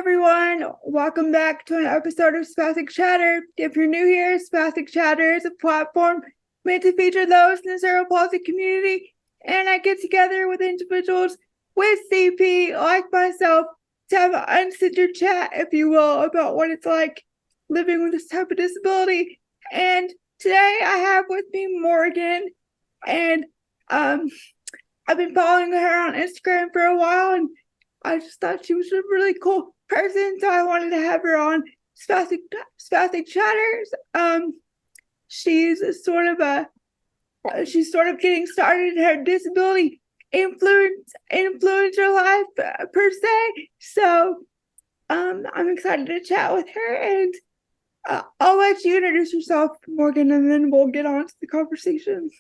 everyone, welcome back to an episode of Spastic Chatter. If you're new here, Spastic Chatter is a platform meant to feature those in the cerebral palsy community, and I get together with individuals with CP like myself to have an uncensored chat, if you will, about what it's like living with this type of disability. And today I have with me Morgan, and I've been following her on Instagram for a while, and I just thought she was a really cool person, so I wanted to have her on Spastic Chatters. She's sort of getting started in her disability influencer life per se. So I'm excited to chat with her, and I'll let you introduce yourself, Morgan, and then we'll get on to the conversation.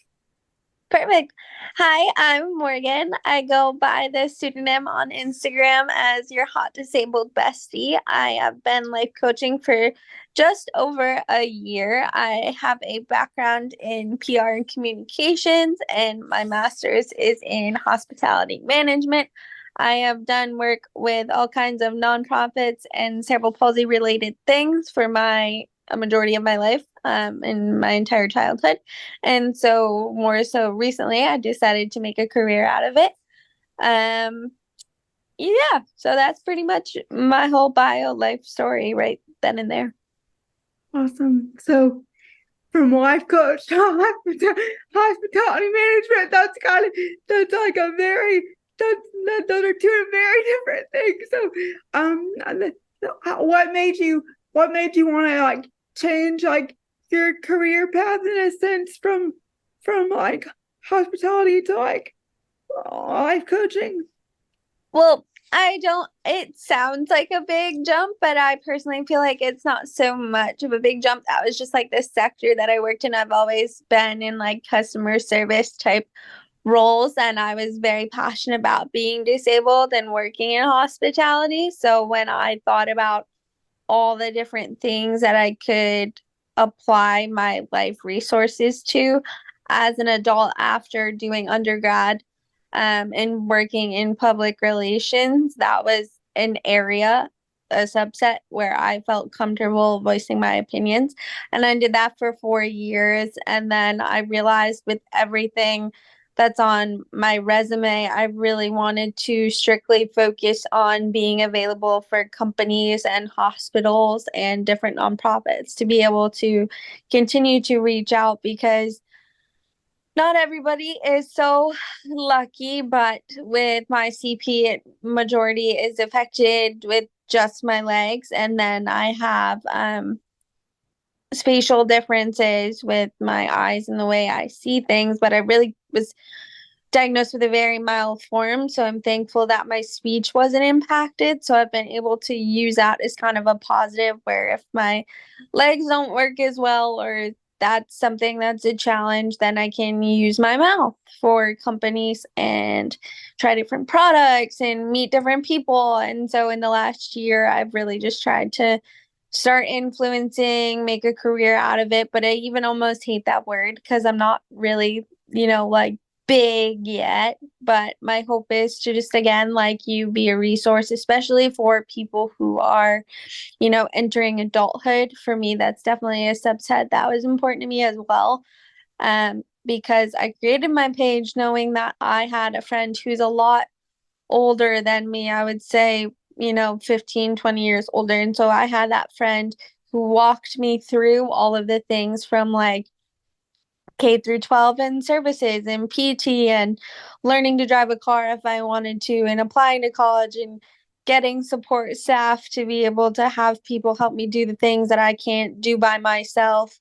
Perfect. Hi, I'm Morgan. I go by the pseudonym on Instagram as your hot disabled bestie. I have been life coaching for just over a year. I have a background in PR and communications, and my master's is in hospitality management. I have done work with all kinds of nonprofits and cerebral palsy related things for a majority of my life, in my entire childhood. And so more so recently, I decided to make a career out of it. Yeah, so that's pretty much my whole bio life story right then and there. Awesome. So from life coach to hospitality management, that's like a very those are two very different things. So what made you want to like change like your career path in a sense from like hospitality to like life coaching? Well, it sounds like a big jump, but I personally feel like it's not so much of a big jump. That was just like the sector that I worked in. I've always been in like customer service type roles, and I was very passionate about being disabled and working in hospitality. So when I thought about all the different things that I could apply my life resources to as an adult after doing undergrad, and working in public relations, that was an area, a subset where I felt comfortable voicing my opinions. And I did that for 4 years. And then I realized with everything that's on my resume, I really wanted to strictly focus on being available for companies and hospitals and different nonprofits to be able to continue to reach out, because not everybody is so lucky, but with my CP, majority is affected with just my legs. And then I have spatial differences with my eyes and the way I see things, but I really was diagnosed with a very mild form. So I'm thankful that my speech wasn't impacted. So I've been able to use that as kind of a positive, where if my legs don't work as well, or that's something that's a challenge, then I can use my mouth for companies and try different products and meet different people. And so in the last year, I've really just tried to start influencing, make a career out of it. But I even almost hate that word because I'm not really, like big yet. But my hope is to just, again, like you, be a resource, especially for people who are entering adulthood. For me, that's definitely a subset that was important to me as well. Because I created my page knowing that I had a friend who's a lot older than me. I would say, 15, 20 years older. And so I had that friend who walked me through all of the things from like K through 12 and services and PT and learning to drive a car if I wanted to, and applying to college and getting support staff to be able to have people help me do the things that I can't do by myself,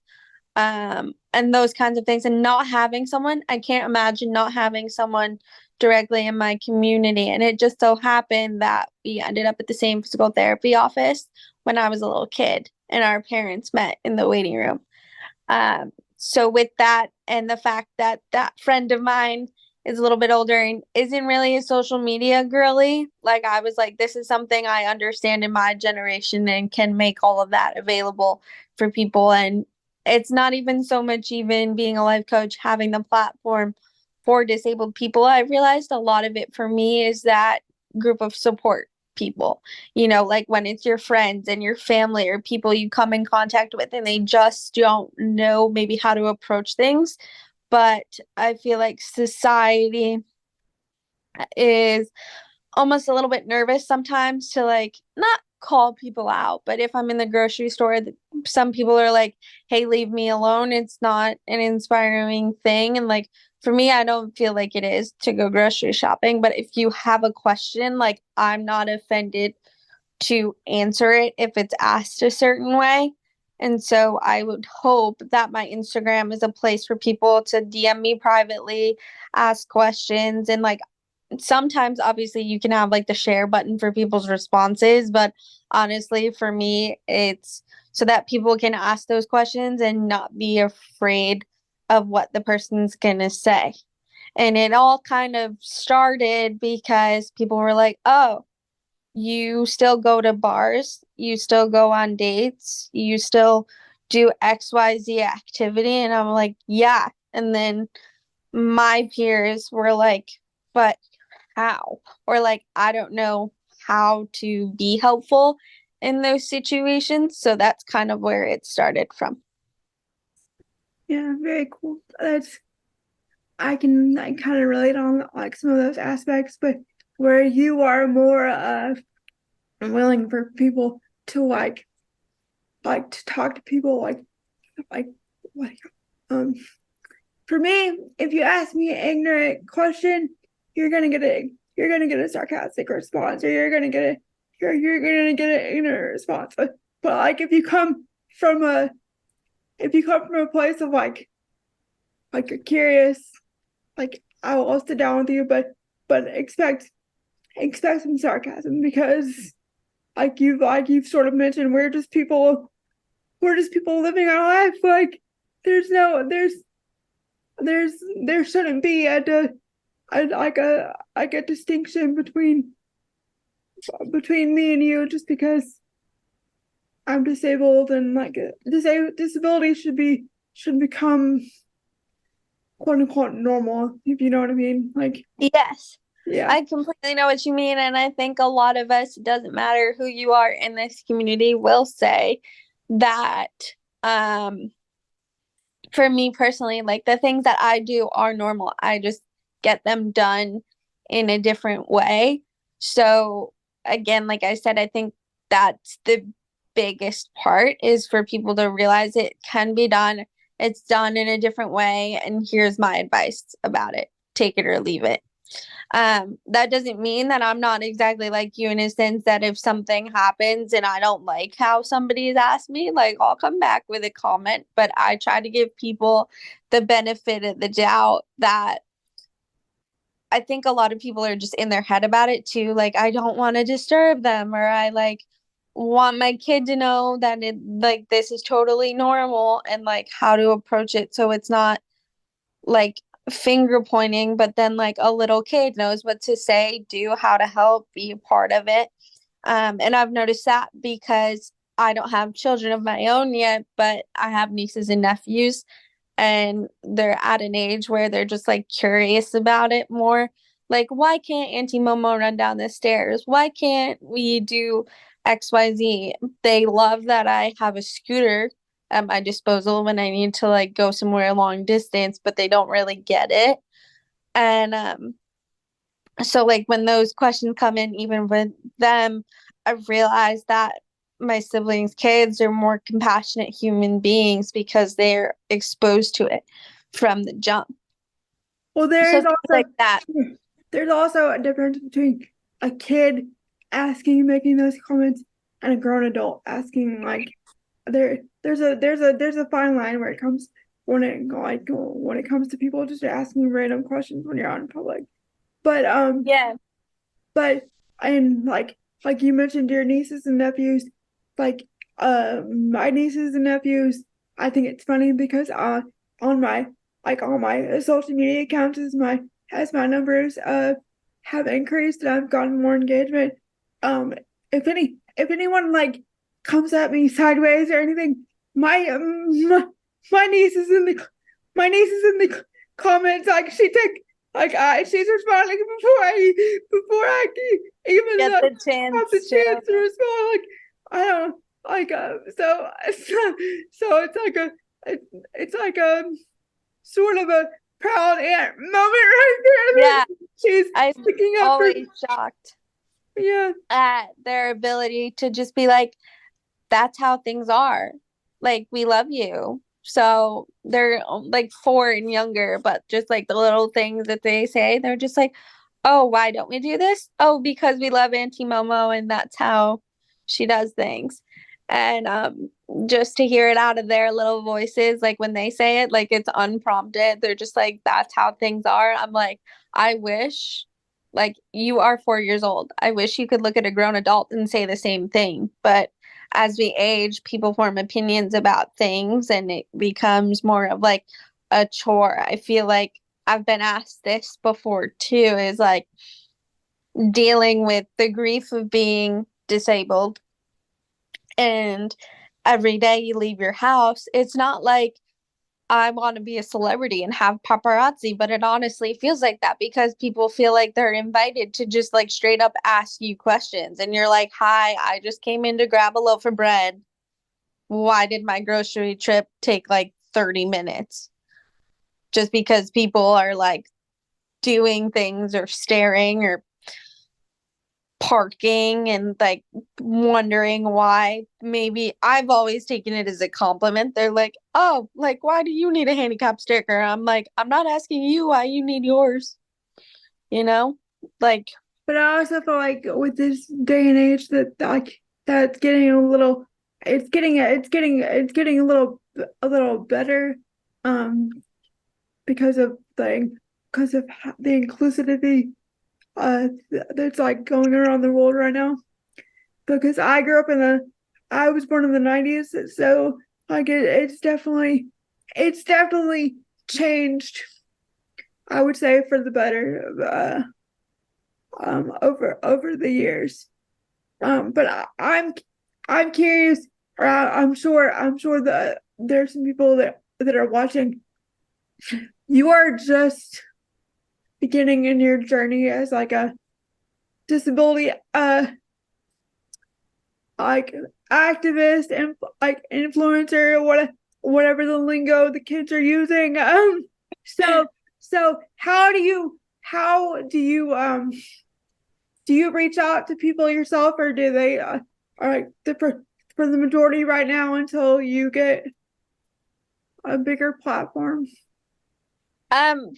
and those kinds of things. And not having someone, I can't imagine not having someone directly in my community. And it just so happened that we ended up at the same physical therapy office when I was a little kid, and our parents met in the waiting room. So with that, and the fact that that friend of mine is a little bit older and isn't really a social media girly, like I was like, this is something I understand in my generation and can make all of that available for people. And it's not even so much even being a life coach, having the platform for disabled people. I realized a lot of it for me is that group of support people, you know, like when it's your friends and your family or people you come in contact with and they just don't know maybe how to approach things. But I feel like society is almost a little bit nervous sometimes to like not call people out, but if I'm in the grocery store, some people are like, hey, leave me alone. It's not an inspiring thing. And like for me, I don't feel like it is to go grocery shopping. But if you have a question, like I'm not offended to answer it if it's asked a certain way. And so I would hope that my Instagram is a place for people to DM me privately, ask questions, and like sometimes obviously you can have like the share button for people's responses, but honestly for me it's so that people can ask those questions and not be afraid of what the person's gonna say. And it all kind of started because people were like, oh, you still go to bars, you still go on dates, you still do XYZ activity. And I'm like, yeah. And then my peers were like, but how? Or like, I don't know how to be helpful in those situations. So that's kind of where it started from. Yeah, very cool. I can like kind of relate on like some of those aspects, but where you are more willing for people to like to talk to people like like um for me, if you ask me an ignorant question, you're gonna get a sarcastic response, or you're gonna get an ignorant response. But like if you come from a place of like you're curious, like I will sit down with you, but expect some sarcasm, because like you've sort of mentioned, we're just people living our life. Like there's no there shouldn't be like a distinction between me and you just because I'm disabled, and like disability should become quote unquote normal, if you know what I mean. Like Yes, yeah. I completely know what you mean. And I think a lot of us, it doesn't matter who you are in this community, will say that um for me personally, like the things that I do are normal. I just get them done in a different way. So again, like I said, I think that's the biggest part is for people to realize it can be done. It's done in a different way. And here's my advice about it. Take it or leave it. That doesn't mean that I'm not exactly like you in a sense that if something happens and I don't like how somebody's asked me, like I'll come back with a comment, but I try to give people the benefit of the doubt that I think a lot of people are just in their head about it too. Like, I don't want to disturb them, or I like want my kid to know that it like this is totally normal and like how to approach it so it's not like finger pointing, but then like a little kid knows what to say, do, how to help, be a part of it. And I've noticed that because I don't have children of my own yet, but I have nieces and nephews, and they're at an age where they're just like curious about it more. Like, why can't Auntie Momo run down the stairs? Why can't we do XYZ? They love that I have a scooter at my disposal when I need to like go somewhere long distance, but they don't really get it. And so like when those questions come in, even with them, I've realized that my siblings' kids are more compassionate human beings because they're exposed to it from the jump. Well, So things like that. there's also a difference between a kid making those comments, and a grown adult asking. Like there's a fine line where it comes when it comes to people just asking random questions when you're out in public. But Yeah. but and like you mentioned your nieces and nephews, like my nieces and nephews, I think it's funny because on my on my social media accounts as my numbers have increased and I've gotten more engagement. Um if anyone like comes at me sideways or anything, my niece is in the comments, like she's responding before I can even Get the have the chance to. chance to respond. Like I don't like so it's like a it's like a sort of a proud aunt moment right Yeah, there. She's I'm picking up her always shocked yeah. at their ability to just be like, that's how things are. Like, we love you. So they're like 4 and younger, but just like the little things that they say, they're just like, oh, why don't we do this? Oh, because we love Auntie Momo and that's how she does things. And just to hear it out of their little voices, like when they say it, like it's unprompted, they're just like, that's how things are. I'm like, I wish, like, you are 4 years old. I wish you could look at a grown adult and say the same thing. But as we age, people form opinions about things and it becomes more of like a chore. I feel like I've been asked this before too, is like dealing with the grief of being disabled. And every day you leave your house, it's not like I want to be a celebrity and have paparazzi, but it honestly feels like that because people feel like they're invited to just like straight up ask you questions. And you're like, hi, I just came in to grab a loaf of bread. Why did my grocery trip take like 30 minutes? Just because people are like doing things or staring or parking and like wondering why. Maybe I've always taken it as a compliment. They're like, oh, like, why do you need a handicap sticker? I'm like, I'm not asking you why you need yours, you know? Like, But I also feel like with this day and age that like that's getting a little it's getting a little better um because of the inclusivity that's like going around the world right now. Because I grew up I was born in the 90s, so like it's definitely changed, I would say, for the better over the years. But I'm curious, or I'm sure that there's some people that are watching. You are just beginning in your journey as like a disability like activist and like influencer, whatever the lingo the kids are using. So how do you reach out to people yourself, or do they are like for the majority right now until you get a bigger platform?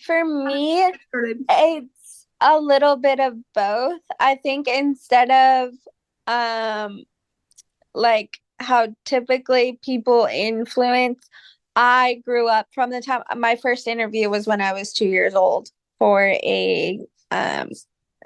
for me, it's a little bit of both. I think instead of um like how typically people influence. I grew up from the time my first interview was when I was 2 years old for a um,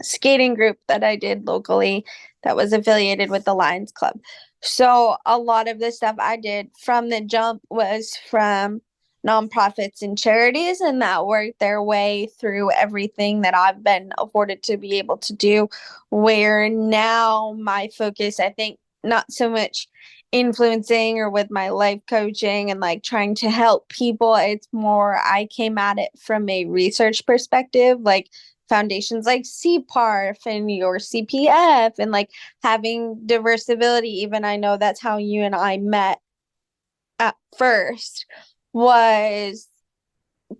skating group that I did locally that was affiliated with the Lions Club. So a lot of the stuff I did from the jump was from nonprofits and charities, and that worked their way through everything that I've been afforded to be able to do. Where now my focus, I think, not so much influencing or with my life coaching and like trying to help people. It's more I came at it from a research perspective, like foundations like CPARF and your CPF and like having diversibility. Even I know that's how you and I met at first, was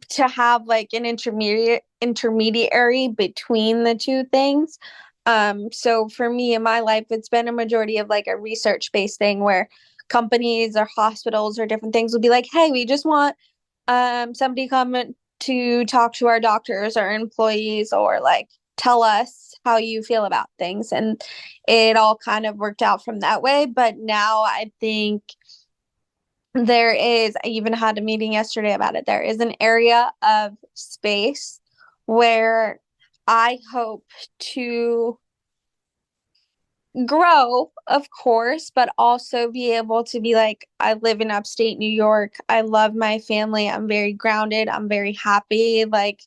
to have like an intermediary between the two things. So for me in my life, it's been a majority of like a research-based thing where companies or hospitals or different things will be like, hey, we just want somebody come to talk to our doctors or employees or like tell us how you feel about things. And it all kind of worked out from that way. But now I think I even had a meeting yesterday about it. There is an area of space where I hope to grow, of course, but also be able to be like, I live in upstate New York. I love my family. I'm very grounded. I'm very happy, like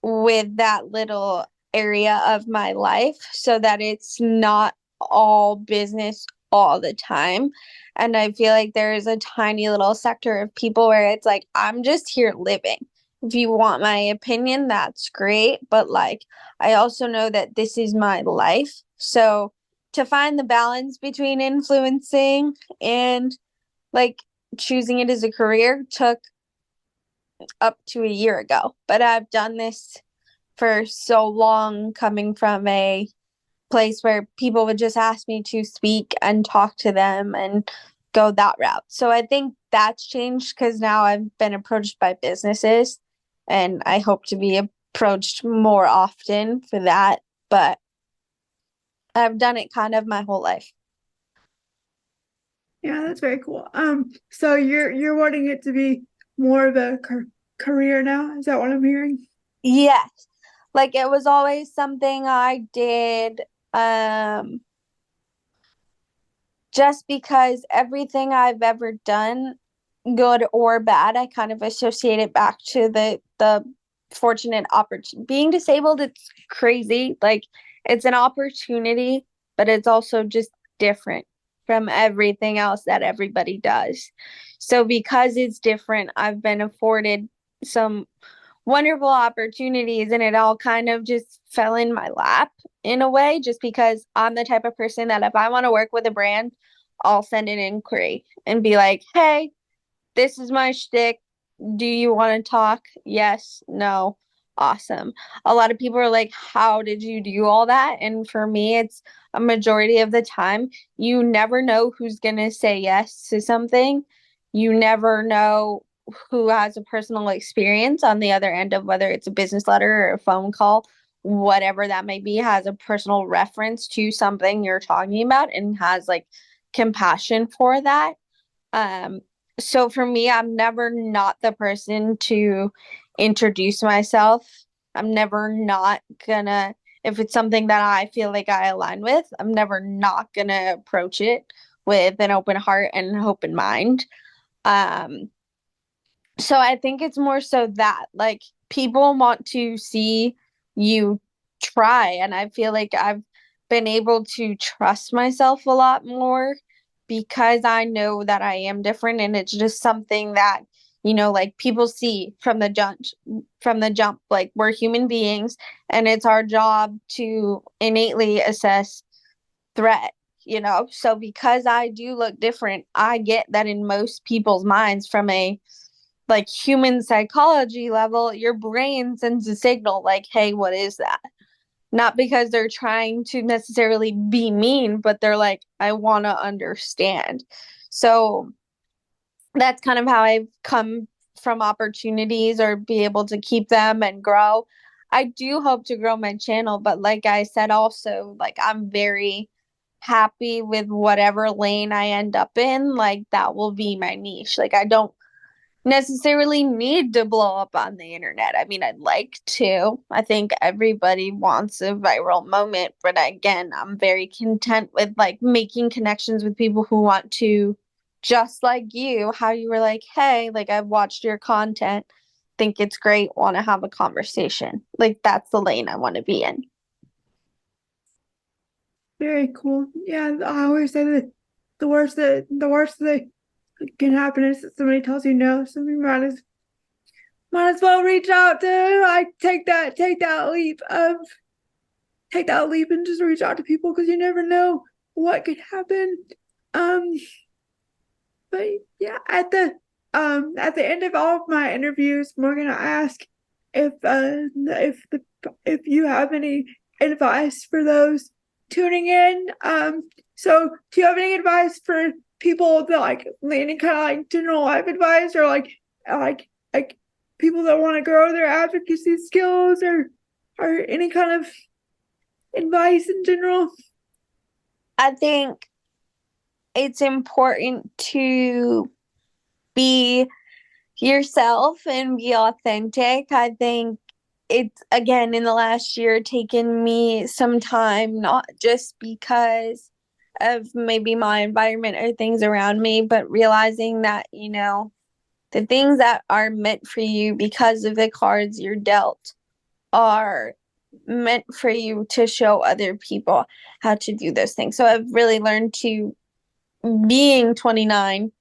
with that little area of my life so that it's not all business all the time. And I feel like there is a tiny little sector of people where it's like, I'm just here living. if you want my opinion, that's great. But like, I also know that this is my life. So to find the balance between influencing and like choosing it as a career took up to a year ago. But I've done this for so long, coming from a place where people would just ask me to speak and talk to them and go that route. So I think that's changed because now I've been approached by businesses and I hope to be approached more often for that. But I've done it kind of my whole life. Yeah, that's very cool. So you're wanting it to be more of a career now? Is that what I'm hearing? Yes. Like it was always something I did just because everything I've ever done, good or bad, I kind of associate it back to the fortunate opportunity. Being disabled, it's crazy. Like it's an opportunity, but it's also just different from everything else that everybody does. So because it's different, I've been afforded some wonderful opportunities and it all kind of just fell in my lap in a way, just because I'm the type of person that if I want to work with a brand, I'll send an inquiry and be like, hey, this is my shtick. Do you want to talk? Yes, no, awesome. A lot of people are like, how did you do all that? And for me, it's a majority of the time, you never know who's going to say yes to something. You never know who has a personal experience on the other end of whether it's a business letter or a phone call, whatever that may be, has a personal reference to something you're talking about and has like compassion for that. Um, so for me, I'm never not the person to introduce myself. I'm never not gonna, if it's something that I feel like I align with, I'm never not gonna approach it with an open heart and an open mind. Um, so I think it's more so that like people want to see you try. And I feel like I've been able to trust myself a lot more because I know that I am different and it's just something that, like people see from the jump, like we're human beings and it's our job to innately assess threat. So because I do look different, I get that in most people's minds from a like human psychology level, your brain sends a signal like, hey, what is that? Not because they're trying to necessarily be mean, but they're like, I want to understand. So that's kind of how I've come from opportunities or be able to keep them and grow. I do hope to grow my channel, but like I said, also, like I'm very happy with whatever lane I end up in. Like that will be my niche. Like I don't necessarily need to blow up on the internet. I mean, I'd like to. I think everybody wants a viral moment, but again, I'm very content with like making connections with people who want to, just like you, how you were like, hey, like I've watched your content, think it's great, want to have a conversation. Like that's the lane I want to be in. Very cool. Yeah, I always say that the worst that can happen is that somebody tells you no. So you might as well reach out to like take that leap and just reach out to people because you never know what could happen. Um, but yeah, at the end of all of my interviews, we're gonna ask if you have any advice for those tuning in. So do you have any advice for people that like any kind of like general life advice or like people that want to grow their advocacy skills or any kind of advice in general? I think it's important to be yourself and be authentic. I think it's again in the last year taken me some time, not just because of maybe my environment or things around me, but realizing that, the things that are meant for you because of the cards you're dealt are meant for you to show other people how to do those things. So I've really learned to, being 29,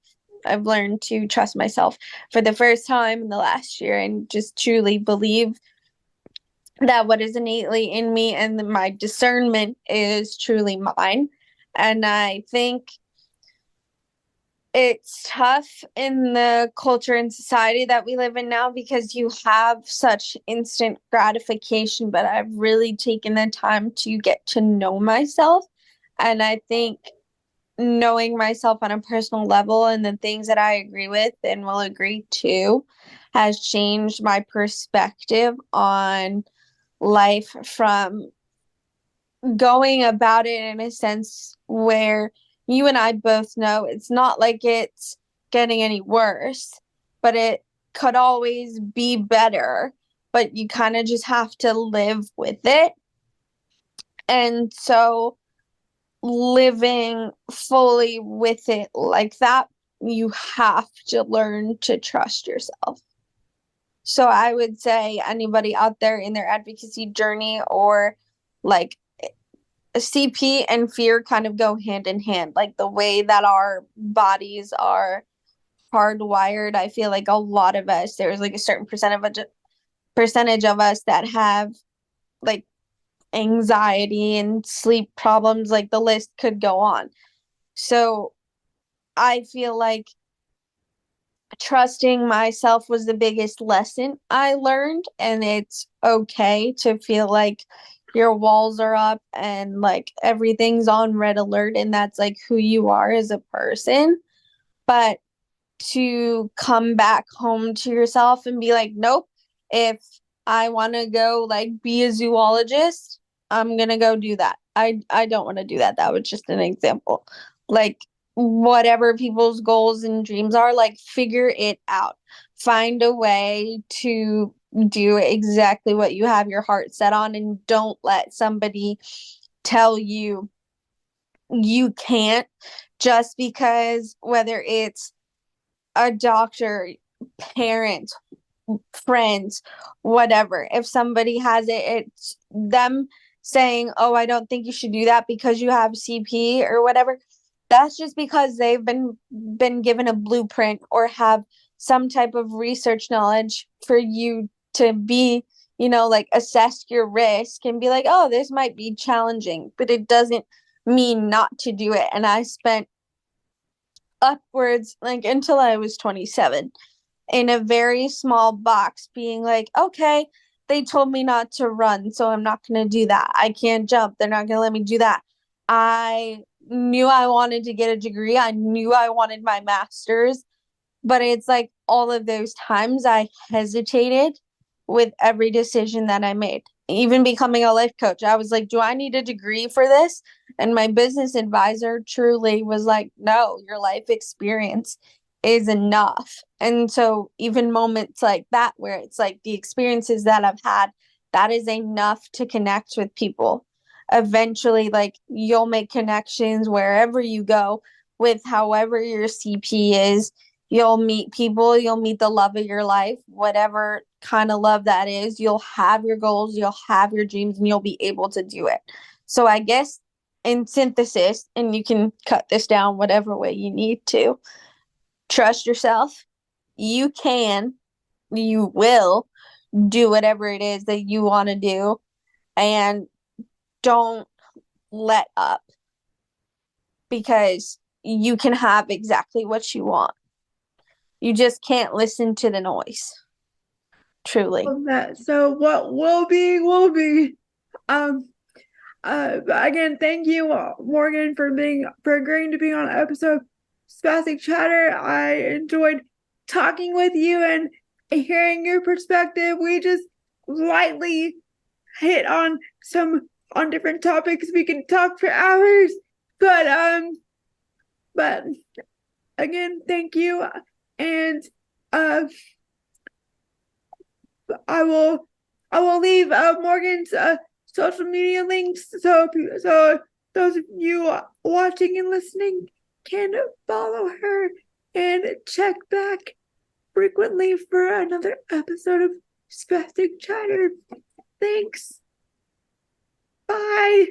I've learned to trust myself for the first time in the last year and just truly believe that what is innately in me and my discernment is truly mine. And I think it's tough in the culture and society that we live in now because you have such instant gratification, but I've really taken the time to get to know myself. And I think knowing myself on a personal level and the things that I agree with and will agree to has changed my perspective on life from going about it in a sense where you and I both know it's not like it's getting any worse, but it could always be better. But you kind of just have to live with it. And so, living fully with it like that, you have to learn to trust yourself. So, I would say anybody out there in their advocacy journey or like CP and fear kind of go hand in hand. Like the way that our bodies are hardwired, I feel like a lot of us, there's like a certain percentage of us that have like anxiety and sleep problems. Like the list could go on. So I feel like trusting myself was the biggest lesson I learned, and it's okay to feel like your walls are up and like everything's on red alert, and that's like who you are as a person. But to come back home to yourself and be like, nope, if I want to go like be a zoologist, I'm gonna go do that. I don't want to do that. That was just an example. Like whatever people's goals and dreams are, like figure it out. Find a way to do exactly what you have your heart set on, and don't let somebody tell you you can't, just because whether it's a doctor, parents, friends, whatever. If somebody has it, it's them saying, "Oh, I don't think you should do that because you have CP or whatever." That's just because they've been given a blueprint or have some type of research knowledge for you to be, like assess your risk and be like, "Oh, this might be challenging," but it doesn't mean not to do it. And I spent upwards like until I was 27 in a very small box being like, okay, they told me not to run, so I'm not going to do that. I can't jump. They're not going to let me do that. I knew I wanted to get a degree. I knew I wanted my master's, but it's like all of those times I hesitated with every decision that I made. Even becoming a life coach, I was like, do I need a degree for this? And my business advisor truly was like, no, your life experience is enough. And so, even moments like that, where it's like the experiences that I've had, that is enough to connect with people. Eventually, like you'll make connections wherever you go with however your CP is. You'll meet people, you'll meet the love of your life, whatever kind of love that is. You'll have your goals, you'll have your dreams, and you'll be able to do it. So, I guess in synthesis, and you can cut this down whatever way you need to, trust yourself. You can, you will do whatever it is that you want to do, and don't let up, because you can have exactly what you want. You just can't listen to the noise. Truly. Love that. So what will be will be. Um. Again, thank you, Morgan, for agreeing to be on an episode of Spastic Chatter. I enjoyed talking with you and hearing your perspective. We just lightly hit on different topics. We can talk for hours, but again, thank you, and uh, I will I will leave Morgan's social media links so those of you watching and listening can follow her and check back frequently for another episode of Spastic Chatter. Thanks. Bye.